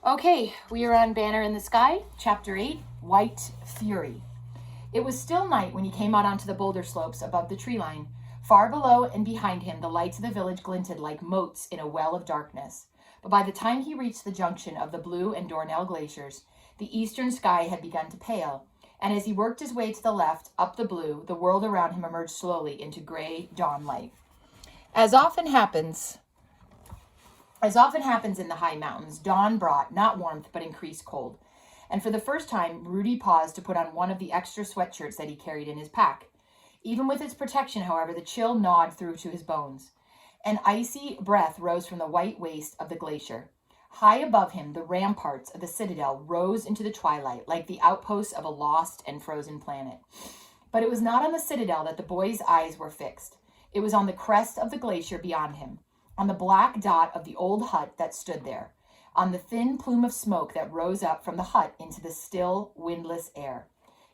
Okay, we are on Banner in the Sky, Chapter 8, White Fury. It was still night when he came out onto the boulder slopes above the tree line. Far below and behind him, the lights of the village glinted like motes in a well of darkness. But by the time he reached the junction of the Blue and Dornell glaciers, the eastern sky had begun to pale, and as he worked his way to the left, up the Blue, the world around him emerged slowly into gray dawn light. As often happens in the high mountains, dawn brought not warmth but increased cold. And for the first time, Rudy paused to put on one of the extra sweatshirts that he carried in his pack. Even with its protection, however, the chill gnawed through to his bones. An icy breath rose from the white waste of the glacier. High above him, the ramparts of the citadel rose into the twilight like the outposts of a lost and frozen planet. But it was not on the citadel that the boy's eyes were fixed. It was on the crest of the glacier beyond him, on the black dot of the old hut that stood there, on the thin plume of smoke that rose up from the hut into the still, windless air.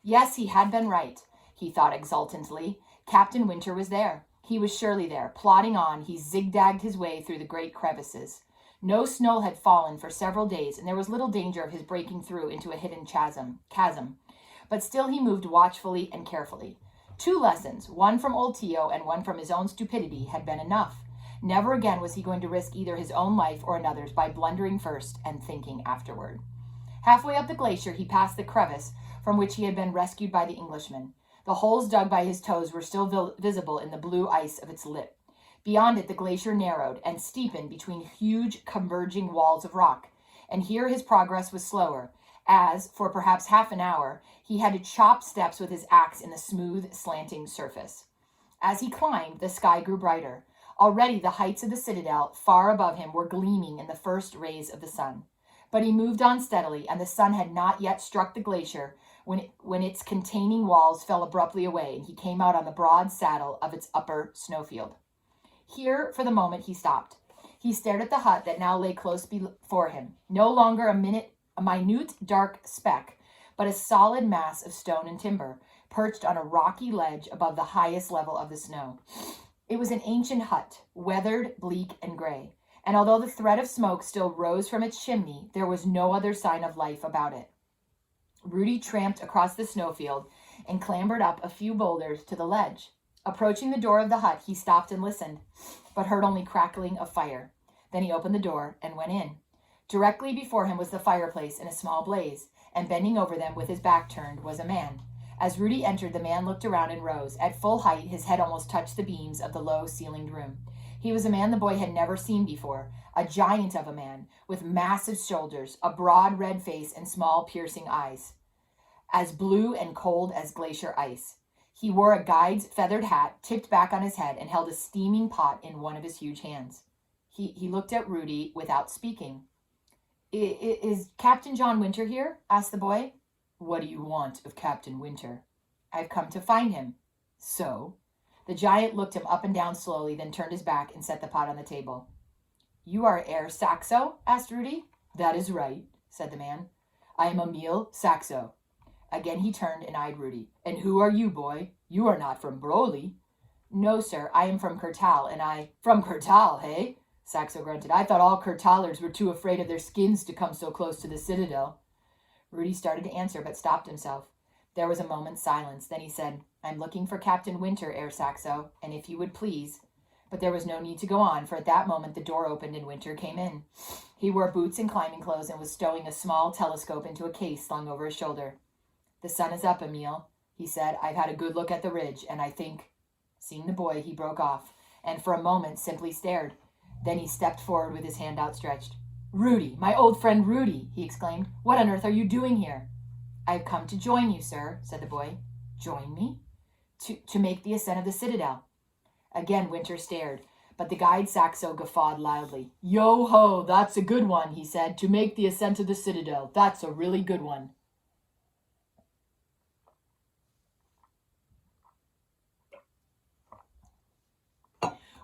Yes, he had been right, he thought exultantly. Captain Winter was there. He was surely there. Plodding on, he zigzagged his way through the great crevices. No snow had fallen for several days, and there was little danger of his breaking through into a hidden chasm. But still he moved watchfully and carefully. 2 lessons, one from old Tio and one from his own stupidity, had been enough. Never again was he going to risk either his own life or another's by blundering first and thinking afterward. Halfway up the glacier, he passed the crevice from which he had been rescued by the Englishman. The holes dug by his toes were still visible in the blue ice of its lip. Beyond it, the glacier narrowed and steepened between huge converging walls of rock, and here his progress was slower, as, for perhaps half an hour, he had to chop steps with his axe in the smooth, slanting surface. As he climbed, the sky grew brighter. Already the heights of the citadel far above him were gleaming in the first rays of the sun. But he moved on steadily, and the sun had not yet struck the glacier when its containing walls fell abruptly away, and he came out on the broad saddle of its upper snowfield. Here, for the moment, he stopped. He stared at the hut that now lay close before him, no longer a minute dark speck, but a solid mass of stone and timber, perched on a rocky ledge above the highest level of the snow. It was an ancient hut, weathered, bleak, and gray, and although the thread of smoke still rose from its chimney, there was no other sign of life about it. Rudy tramped across the snowfield and clambered up a few boulders to the ledge. Approaching the door of the hut, he stopped and listened, but heard only crackling of fire. Then he opened the door and went in. Directly before him was the fireplace in a small blaze, and bending over them with his back turned was a man. As Rudy entered, the man looked around and rose. At full height, his head almost touched the beams of the low-ceilinged room. He was a man the boy had never seen before, a giant of a man, with massive shoulders, a broad red face, and small piercing eyes, as blue and cold as glacier ice. He wore a guide's feathered hat tipped back on his head and held a steaming pot in one of his huge hands. He looked at Rudy without speaking. Is Captain John Winter here?" asked the boy. "What do you want of Captain Winter?" "I've come to find him." "So?" The giant looked him up and down slowly, then turned his back and set the pot on the table. "You are Herr Saxo?" asked Rudy. "That is right," said the man. "I am Emil Saxo." Again he turned and eyed Rudy. "And who are you, boy? You are not from Broly." "No, sir, I am from Kurtal, and I—" "From Kurtal, hey?" Saxo grunted. "I thought all Kurtalers were too afraid of their skins to come so close to the citadel." Rudy started to answer, but stopped himself. There was a moment's silence. Then he said, "I'm looking for Captain Winter, Herr Saxo, and if you would please—" But there was no need to go on, for at that moment the door opened and Winter came in. He wore boots and climbing clothes and was stowing a small telescope into a case slung over his shoulder. "The sun is up, Emil," he said. "I've had a good look at the ridge, and I think—" Seeing the boy, he broke off, and for a moment simply stared. Then he stepped forward with his hand outstretched. "Rudy, my old friend Rudy," he exclaimed. "What on earth are you doing here?" "I've come to join you, sir," said the boy. "Join me?" To make the ascent of the citadel." Again Winter stared, but the guide Saxo guffawed loudly. "Yo-ho, that's a good one," he said. "To make the ascent of the citadel. That's a really good one."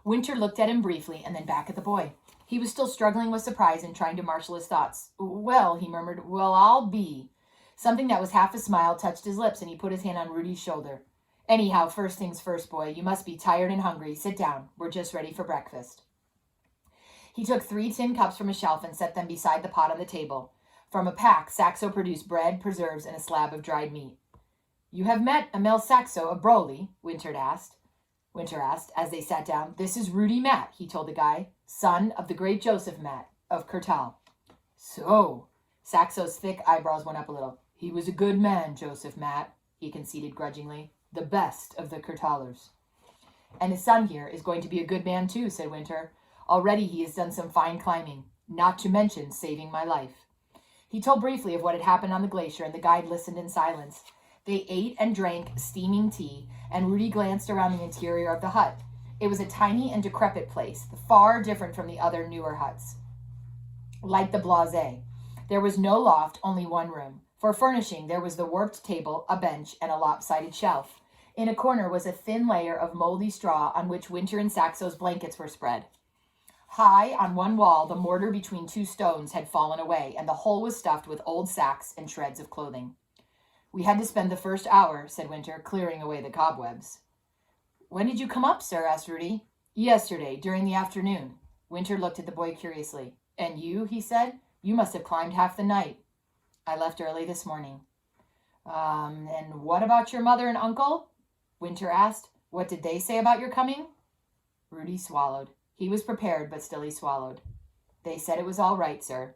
Winter looked at him briefly and then back at the boy. He was still struggling with surprise and trying to marshal his thoughts. "Well," he murmured, "well, I'll be." Something that was half a smile touched his lips, and he put his hand on Rudy's shoulder. "Anyhow, first things first, boy. You must be tired and hungry. Sit down. We're just ready for breakfast." He took 3 tin cups from a shelf and set them beside the pot on the table. From a pack, Saxo produced bread, preserves, and a slab of dried meat. You have met Emil Saxo of Broly, Winter asked, as they sat down. This is Rudy Matt, he told the guy, son of the great Joseph Matt of Kurtal. So, Saxo's thick eyebrows went up a little. He was a good man, Joseph Matt, he conceded grudgingly. The best of the Kurtalers. And his son here is going to be a good man too, said Winter. Already he has done some fine climbing, not to mention saving my life. He told briefly of what had happened on the glacier, and the guide listened in silence. They ate and drank steaming tea, and Rudy glanced around the interior of the hut. It was a tiny and decrepit place, far different from the other newer huts. Like the Blase, there was no loft, only one room. For furnishing, there was the warped table, a bench, and a lopsided shelf. In a corner was a thin layer of moldy straw on which Winter and Saxo's blankets were spread. High on one wall, the mortar between two stones had fallen away, and the whole was stuffed with old sacks and shreds of clothing. We had to spend the first hour, said Winter, clearing away the cobwebs. When did you come up, sir? Asked Rudy. Yesterday, during the afternoon. Winter looked at the boy curiously. And you, he said, you must have climbed half the night. I left early this morning. And what about your mother and uncle? Winter asked. What did they say about your coming? Rudy swallowed. He was prepared, but still he swallowed. They said it was all right, sir.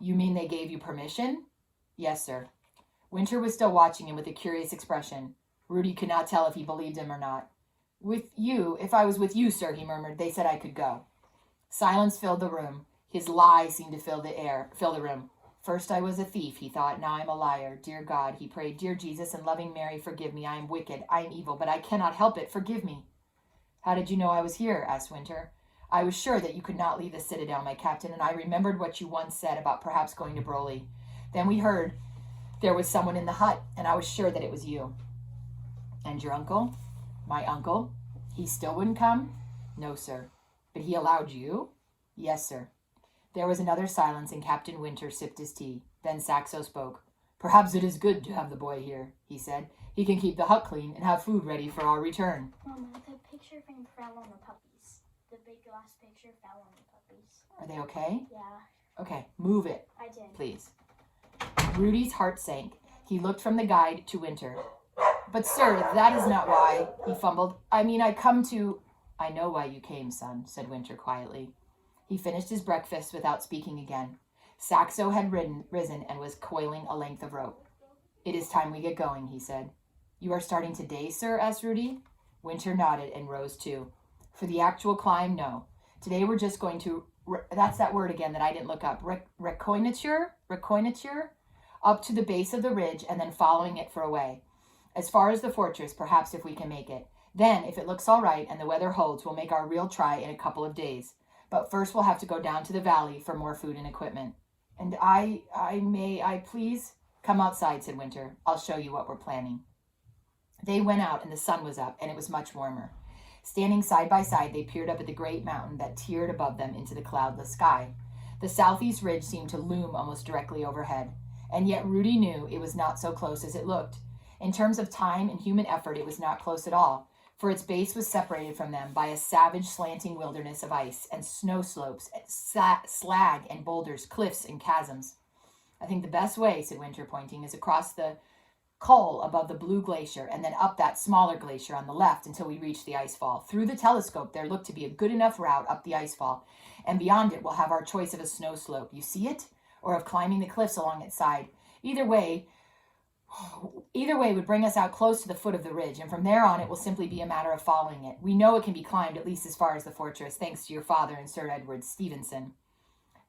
You mean they gave you permission? Yes, sir. Winter was still watching him with a curious expression. Rudy could not tell if he believed him or not. If I was with you, sir, he murmured, they said I could go. Silence filled the room. His lie seemed to fill the room. First I was a thief, he thought. Now I'm a liar. Dear God, he prayed. Dear Jesus and loving Mary, forgive me. I am wicked. I am evil, but I cannot help it. Forgive me. How did you know I was here? Asked Winter. I was sure that you could not leave the citadel, my captain, and I remembered what you once said about perhaps going to Broly. Then we heard there was someone in the hut, and I was sure that it was you. And your uncle? My uncle? He still wouldn't come? No, sir. But he allowed you? Yes, sir. There was another silence, and Captain Winter sipped his tea. Then Saxo spoke. Perhaps it is good to have the boy here, he said. He can keep the hut clean and have food ready for our return. Mama, the picture frame fell on the puppies. The big glass picture fell on the puppies. Are they okay? Yeah. Okay, move it. I did. Please. Rudy's heart sank. He looked from the guide to Winter. But, sir, that is not why, he fumbled. I mean, I know why you came, son, said Winter quietly. He finished his breakfast without speaking again. Saxo had risen and was coiling a length of rope. It is time we get going, he said. You are starting today, sir? Asked Rudy. Winter nodded and rose too. For the actual climb, no. Today we're just going to, that's that word again that I didn't look up, reconnoitre, up to the base of the ridge and then following it for a way. As far as the fortress, perhaps if we can make it. Then, if it looks all right and the weather holds, we'll make our real try in a couple of days. But first we'll have to go down to the valley for more food and equipment. And may I please? Come outside, said Winter. I'll show you what we're planning. They went out and the sun was up and it was much warmer. Standing side by side, they peered up at the great mountain that tiered above them into the cloudless sky. The southeast ridge seemed to loom almost directly overhead. And yet Rudy knew it was not so close as it looked. In terms of time and human effort, it was not close at all, for its base was separated from them by a savage slanting wilderness of ice and snow slopes, slag and boulders, cliffs and chasms. I think the best way, said Winter, pointing, is across the col above the blue glacier and then up that smaller glacier on the left until we reach the icefall. Through the telescope, there looked to be a good enough route up the icefall, and beyond it we'll have our choice of a snow slope. You see it? Or of climbing the cliffs along its side. Either way would bring us out close to the foot of the ridge, and from there on it will simply be a matter of following it. We know it can be climbed at least as far as the fortress, thanks to your father and Sir Edward Stevenson.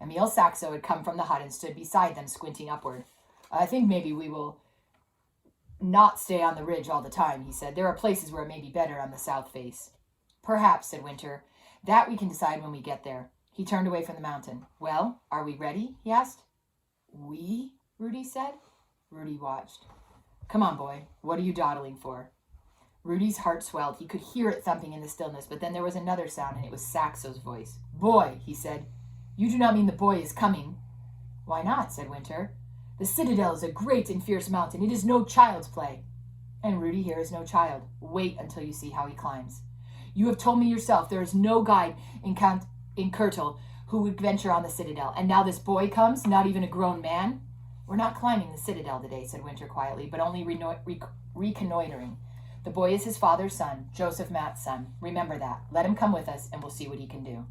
Emil Saxo had come from the hut and stood beside them, squinting upward. I think maybe we will not stay on the ridge all the time, he said. There are places where it may be better on the south face. Perhaps, said Winter. That we can decide when we get there. He turned away from the mountain. Well, are we ready? He asked. We? Rudy said. Rudy watched. Come on, boy. What are you dawdling for? Rudy's heart swelled. He could hear it thumping in the stillness, but then there was another sound, and it was Saxo's voice. Boy, he said. You do not mean the boy is coming. Why not? Said Winter. The citadel is a great and fierce mountain. It is no child's play. And Rudy here is no child. Wait until you see how he climbs. You have told me yourself there is no guide in Kurtal who would venture on the citadel. And now this boy comes, not even a grown man. We're not climbing the citadel today, said Winter quietly, but only reconnoitering. The boy is his father's son, Joseph Matt's son. Remember that. Let him come with us, and we'll see what he can do.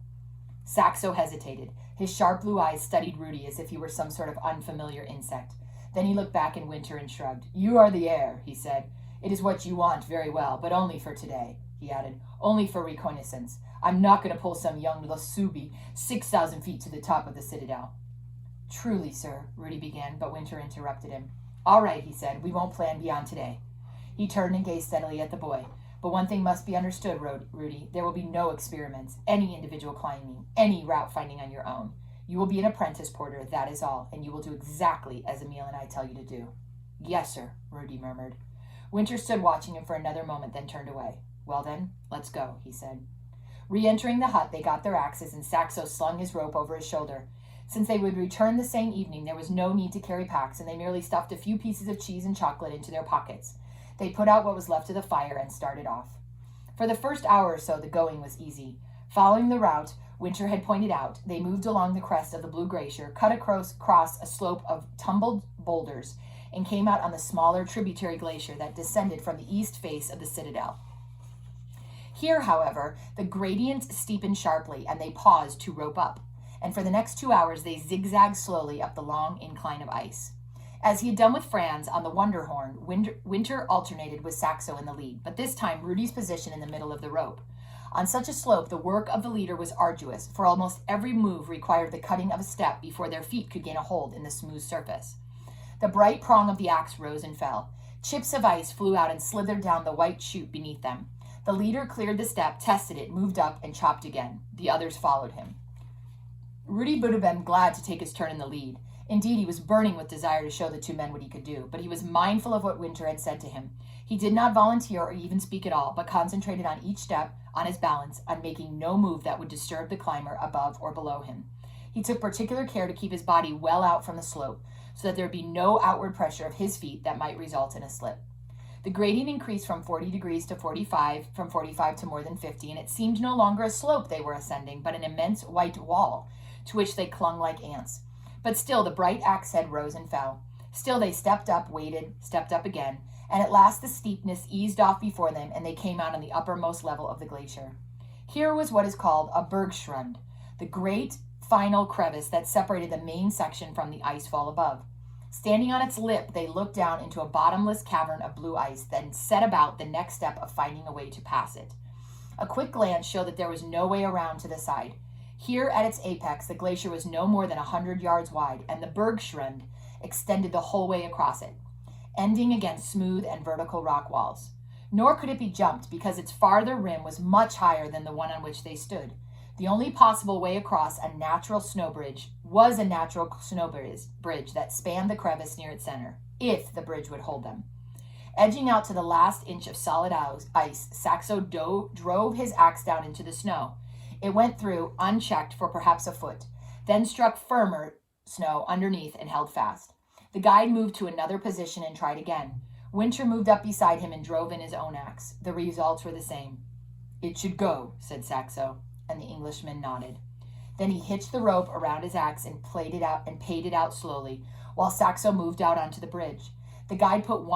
Saxo hesitated. His sharp blue eyes studied Rudy as if he were some sort of unfamiliar insect. Then he looked back at Winter and shrugged. You are the heir, he said. It is what you want, very well, but only for today, he added. Only for reconnaissance. I'm not going to pull some young Lasubi 6,000 feet to the top of the citadel. Truly, sir, Rudy began, but Winter interrupted him. All right, he said, we won't plan beyond today. He turned and gazed steadily at the boy. But one thing must be understood, Rudy. There will be no experiments, any individual climbing, any route finding on your own. You will be an apprentice porter, that is all, and you will do exactly as Emil and I tell you to do. Yes, sir, Rudy murmured. Winter stood watching him for another moment, then turned away. Well then, let's go, he said. Re-entering the hut, they got their axes, and Saxo slung his rope over his shoulder. Since they would return the same evening, there was no need to carry packs, and they merely stuffed a few pieces of cheese and chocolate into their pockets. They put out what was left of the fire and started off. For the first hour or so, the going was easy. Following the route Winter had pointed out, they moved along the crest of the Blue Glacier, cut across a slope of tumbled boulders, and came out on the smaller tributary glacier that descended from the east face of the citadel. Here, however, the gradient steepened sharply, and they paused to rope up. And for the next 2 hours, they zigzagged slowly up the long incline of ice. As he had done with Franz on the Wunderhorn, Winter alternated with Saxo in the lead, but this time Rudy's position in the middle of the rope. On such a slope, the work of the leader was arduous, for almost every move required the cutting of a step before their feet could gain a hold in the smooth surface. The bright prong of the axe rose and fell. Chips of ice flew out and slithered down the white chute beneath them. The leader cleared the step, tested it, moved up, and chopped again. The others followed him. Rudy would have been glad to take his turn in the lead. Indeed, he was burning with desire to show the two men what he could do, but he was mindful of what Winter had said to him. He did not volunteer or even speak at all, but concentrated on each step, on his balance, on making no move that would disturb the climber above or below him. He took particular care to keep his body well out from the slope, so that there would be no outward pressure of his feet that might result in a slip. The gradient increased from 40 degrees to 45, from 45 to more than 50, and it seemed no longer a slope they were ascending, but an immense white wall, to which they clung like ants. But still the bright axe head rose and fell. Still they stepped up, waited, stepped up again, and at last the steepness eased off before them, and they came out on the uppermost level of the glacier. Here was what is called a bergschrund, the great final crevice that separated the main section from the ice fall above. Standing on its lip, they looked down into a bottomless cavern of blue ice, then set about the next step of finding a way to pass it. A quick glance showed that there was no way around to the side. Here at its apex, the glacier was no more than 100 yards wide, and the bergschrund extended the whole way across it, ending against smooth and vertical rock walls. Nor could it be jumped, because its farther rim was much higher than the one on which they stood. The only possible way across a natural snow bridge was a natural snow bridge that spanned the crevice near its center, if the bridge would hold them. Edging out to the last inch of solid ice, Saxo drove his axe down into the snow. It went through, unchecked, for perhaps a foot, then struck firmer snow underneath and held fast. The guide moved to another position and tried again. Winter moved up beside him and drove in his own axe. The results were the same. It should go, said Saxo, and the Englishman nodded. Then he hitched the rope around his axe and paid it out slowly, while Saxo moved out onto the bridge. The guide put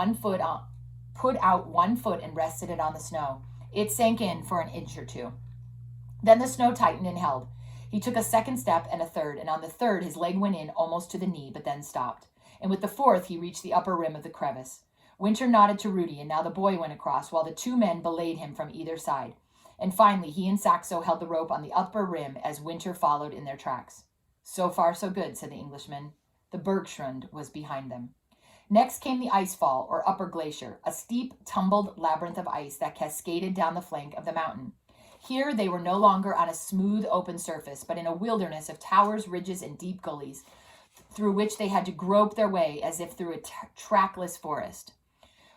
out one foot and rested it on the snow. It sank in for an inch or two. Then the snow tightened and held. He took a second step and a third, and on the third his leg went in almost to the knee, but then stopped. And with the fourth he reached the upper rim of the crevice. Winter nodded to Rudy, and now the boy went across, while the two men belayed him from either side. And finally he and Saxo held the rope on the upper rim as Winter followed in their tracks. So far so good, said the Englishman. The bergschrund was behind them. Next came the icefall, or upper glacier, a steep, tumbled labyrinth of ice that cascaded down the flank of the mountain. Here they were no longer on a smooth, open surface, but in a wilderness of towers, ridges, and deep gullies, through which they had to grope their way as if through a trackless forest.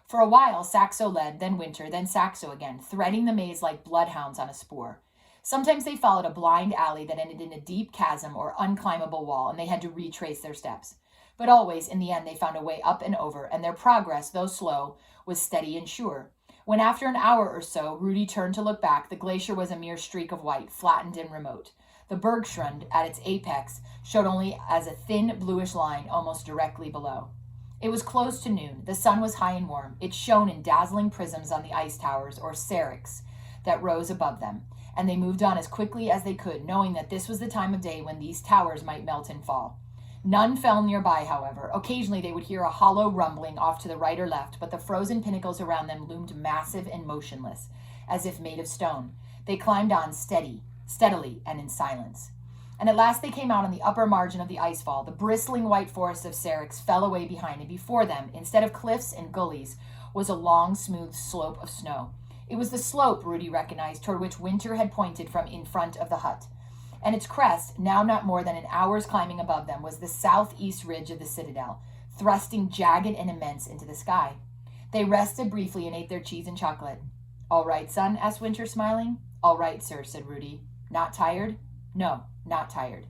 For a while, Saxo led, then Winter, then Saxo again, threading the maze like bloodhounds on a spoor. Sometimes they followed a blind alley that ended in a deep chasm or unclimbable wall, and they had to retrace their steps. But always, in the end, they found a way up and over, and their progress, though slow, was steady and sure. When after an hour or so Rudy turned to look back, the glacier was a mere streak of white, flattened and remote. The Bergschrund, at its apex, showed only as a thin bluish line almost directly below. It was close to noon. The sun was high and warm. It shone in dazzling prisms on the ice towers, or serics, that rose above them, and they moved on as quickly as they could, knowing that this was the time of day when these towers might melt and fall. None fell nearby, however. Occasionally they would hear a hollow rumbling off to the right or left, but the frozen pinnacles around them loomed massive and motionless, as if made of stone. They climbed on steadily, and in silence. And at last they came out on the upper margin of the icefall. The bristling white forest of serics fell away behind, and before them, instead of cliffs and gullies, was a long, smooth slope of snow. It was the slope, Rudy recognized, toward which winter had pointed from in front of the hut. And its crest, now not more than an hour's climbing above them, was the southeast ridge of the citadel, thrusting jagged and immense into the sky. They rested briefly and ate their cheese and chocolate. "All right, son?" asked Winter, smiling. "All right, sir," said Rudy. "Not tired?" "No, not tired."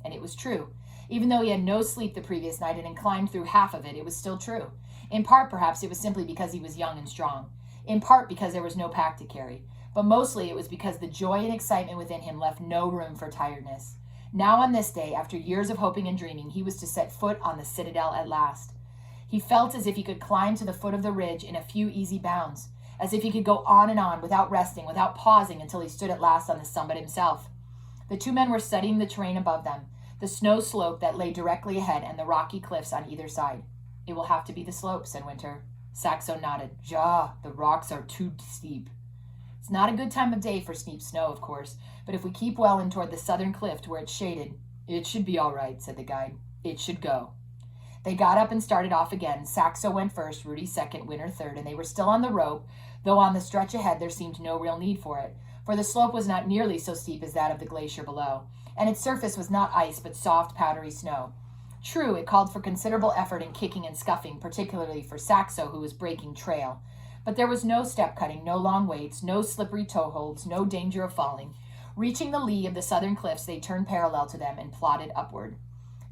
And it was true. Even though he had no sleep the previous night and had climbed through half of it, it was still true. In part, perhaps, it was simply because he was young and strong. In part, because there was no pack to carry. But mostly it was because the joy and excitement within him left no room for tiredness. Now on this day, after years of hoping and dreaming, he was to set foot on the citadel at last. He felt as if he could climb to the foot of the ridge in a few easy bounds, as if he could go on and on without resting, without pausing, until he stood at last on the summit himself. The two men were studying the terrain above them, the snow slope that lay directly ahead and the rocky cliffs on either side. "It will have to be the slope," said Winter. Saxo nodded. "Ja, the rocks are too steep." "It's not a good time of day for steep snow, of course, but if we keep well in toward the southern cliff where it's shaded, it should be all right," said the guide. "It should go." They got up and started off again. Saxo went first, Rudy second, Winter third, and they were still on the rope, though on the stretch ahead there seemed no real need for it, for the slope was not nearly so steep as that of the glacier below, and its surface was not ice but soft, powdery snow. True, it called for considerable effort in kicking and scuffing, particularly for Saxo, who was breaking trail. But there was no step-cutting, no long waits, no slippery toe-holds, no danger of falling. Reaching the lee of the southern cliffs, they turned parallel to them and plodded upward.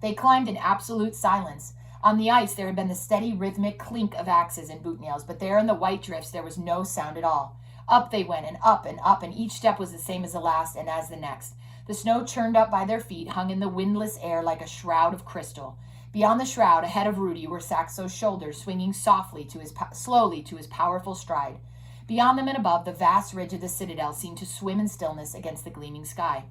They climbed in absolute silence. On the ice there had been the steady, rhythmic clink of axes and boot nails, but there in the white drifts there was no sound at all. Up they went, and up, and each step was the same as the last and as the next. The snow churned up by their feet hung in the windless air like a shroud of crystal. Beyond the shroud, ahead of Rudy, were Saxo's shoulders, swinging slowly to his powerful stride. Beyond them and above, the vast ridge of the citadel seemed to swim in stillness against the gleaming sky.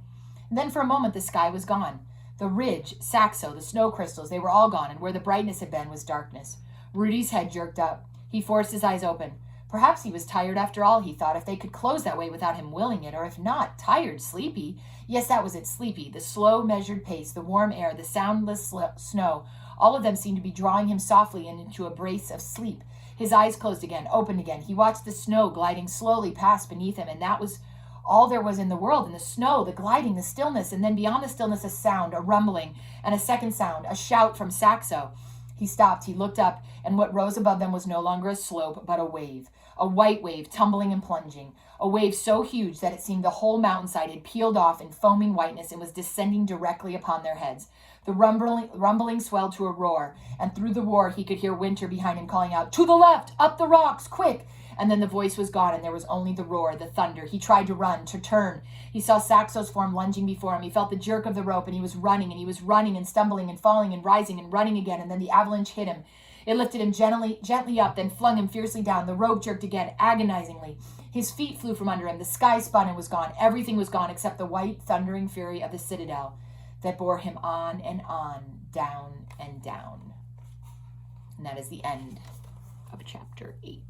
And then for a moment the sky was gone. The ridge, Saxo, the snow crystals, they were all gone, and where the brightness had been was darkness. Rudy's head jerked up. He forced his eyes open. Perhaps he was tired after all, he thought, if they could close that way without him willing it, or if not, tired, sleepy. Yes, that was it, sleepy. The slow, measured pace, the warm air, the soundless snow, all of them seemed to be drawing him softly into a brace of sleep. His eyes closed again, opened again. He watched the snow gliding slowly past beneath him, and that was all there was in the world, and the snow, the gliding, the stillness, and then beyond the stillness a sound, a rumbling, and a second sound, a shout from Saxo. He stopped, he looked up, and what rose above them was no longer a slope, but a wave. A white wave, tumbling and plunging. A wave so huge that it seemed the whole mountainside had peeled off in foaming whiteness and was descending directly upon their heads. The rumbling swelled to a roar, and through the roar he could hear Winter behind him calling out, "To the left! Up the rocks! Quick!" And then the voice was gone, and there was only the roar, the thunder. He tried to run, to turn. He saw Saxo's form lunging before him. He felt the jerk of the rope, and he was running and stumbling and falling and rising and running again, and then the avalanche hit him. It lifted him gently up, then flung him fiercely down. The rope jerked again, agonizingly. His feet flew from under him. The sky spun and was gone. Everything was gone except the white, thundering fury of the citadel that bore him on and on, down and down. And that is the end of chapter 8.